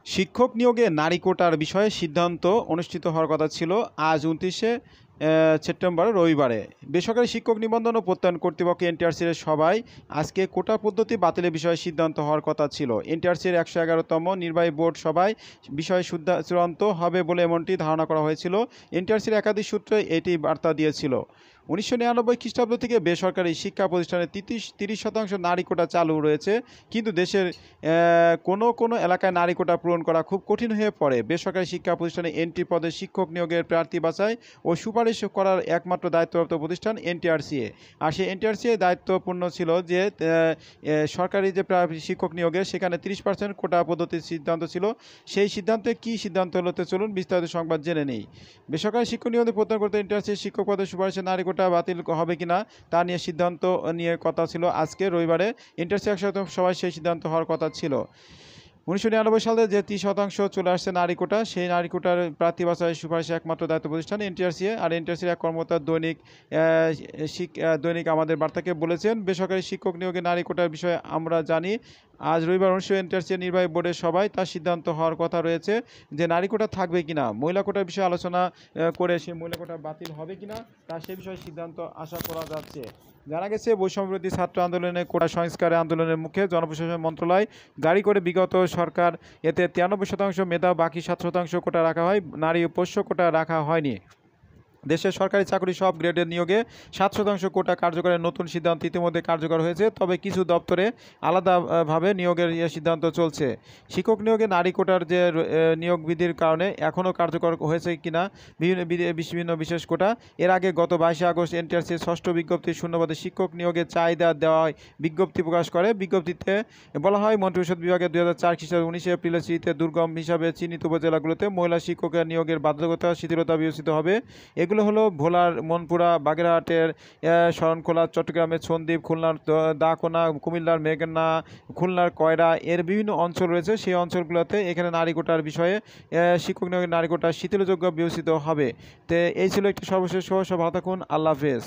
শিক্ষক নিয়োগে নারী কোটার বিষয়ে সিদ্ধান্ত অনুষ্ঠিত হওয়ার কথা ছিল আজ ২৯শে সেপ্টেম্বর রবিবারে। বেসরকারি শিক্ষক নিবন্ধন ও প্রত্যয়ন কর্তৃপক্ষ এনটিআরসির সভায় আজকে কোটা পদ্ধতি বাতিলের বিষয়ে সিদ্ধান্ত হওয়ার কথা ছিল। এনটিআরসির ১১১তম নির্বাহী বোর্ড সভায় বিষয় চূড়ান্ত হবে বলে এমনটি ধারণা করা হয়েছিল। এনটিআরসির একাধিক সূত্রে এটি বার্তা দিয়েছিল। ১৯৯৯ খ্রিস্টাব্দ থেকে বেসরকারি শিক্ষা প্রতিষ্ঠানে ৩০% নারী কোটা চালু রয়েছে, কিন্তু দেশের কোনো এলাকায় নারী কোটা পূরণ করা খুব কঠিন হয়ে পড়ে। বেসরকারি শিক্ষা প্রতিষ্ঠানে এন্ট্রি পদে শিক্ষক নিয়োগের প্রার্থী বাছাই ও সুপারিশ করার একমাত্র দায়িত্বপ্রাপ্ত প্রতিষ্ঠান এনটিআরসিএ। আর সেই এনটিআরসিএ দায়িত্বপূর্ণ ছিল যে সরকারি যে শিক্ষক নিয়োগের সেখানে ৩০% কোটা পদ্ধতির সিদ্ধান্ত ছিল। সেই সিদ্ধান্তে কী সিদ্ধান্ত হতে চলুন বিস্তারিত সংবাদ জেনে নেই। বেসরকারি শিক্ষক নিয়োগে প্রত্যয়ন করতে এনটিআরসির শিক্ষক পদের সুপারিশে নারী কোটা বাতিল হবে কিনা তা নিয়ে সিদ্ধান্ত নিয়ে কথা ছিল আজকে রবিবারে। এনটিআরসি ১০০তম সভায় সেই সিদ্ধান্ত হওয়ার কথা ছিল। ১৯৯৯ সালে যে ৩০% চলে আসছে নারী কোটা, সেই নারী কোটার প্রার্থী বাছাই সুপারিশে একমাত্র দায়িত্ব প্রতিষ্ঠান এনটিআরসিএ। আর এনটিআরসির এক কর্মকর্তা দৈনিক আমাদের বার্তাকে বলেছেন, বেসরকারি শিক্ষক নিয়োগে নারী কোটার বিষয়ে আমরা জানি। আজ রবিবার অনুষ্ঠিত এনটিআরসিএ নির্বাহী বোর্ডের সভায় তার সিদ্ধান্ত হওয়ার কথা রয়েছে যে নারী কোটা থাকবে কিনা, মহিলা কোটার বিষয়ে আলোচনা করে সে মহিলা কোটা বাতিল হবে কিনা তা সে বিষয়ে সিদ্ধান্ত আশা করা যাচ্ছে। জানা গেছে, বৈষম্যবিরোধী ছাত্র আন্দোলনে কোটা সংস্কারের আন্দোলনের মুখে জনপ্রশাসন মন্ত্রণালয় গাড়ি করে বিগত সরকার এতে ৯৩% মেধা, বাকি ৭% কোটা রাখা হয়, নারী পোষ্য কোটা রাখা হয়নি। দেশের সরকারি চাকরি সব গ্রেডের নিয়োগে ৭% কোটা কার্যকরের নতুন সিদ্ধান্ত ইতিমধ্যে কার্যকর হয়েছে, তবে কিছু দপ্তরে আলাদাভাবে নিয়োগের সিদ্ধান্ত চলছে। শিক্ষক নিয়োগে নারী কোটার যে নিয়োগ বিধির কারণে এখনও কার্যকর হয়েছে কিনা বিভিন্ন বিশেষ কোটা। এর আগে গত ২২শে আগস্ট এনটিআরসির ষষ্ঠ বিজ্ঞপ্তি শূন্যপদে শিক্ষক নিয়োগের চাহিদা দেওয়ায় বিজ্ঞপ্তি প্রকাশ করে। বিজ্ঞপ্তিতে বলা হয়, মন্ত্রিপরিষদ বিভাগে ২০০৪ খ্রিস্টাব্দ ১৯ এপ্রিলের চিঠিতে দুর্গম হিসাবে চিহ্নিত উপজেলাগুলোতে মহিলা শিক্ষকের নিয়োগের বাধ্যকতা শিথিলতা বিবেচিত হবে। এগুলো হলো ভোলার মনপুরা, বাগেরহাটের শরণখোলা, চট্টগ্রামের সন্দ্বীপ, খুলনার দাকোনা, কুমিল্লার মেঘনা, খুলনার কয়রা, এর বিভিন্ন অঞ্চল রয়েছে। সেই অঞ্চলগুলোতে এখানে নারী কোটার বিষয়ে শিক্ষক নিয়োগের নারী কোটা শিথিলযোগ্য বিবেচিত হবে। তো এই ছিল একটি সর্বশেষ খবর। সব ভালো থাকুন, আল্লাহ হাফেজ।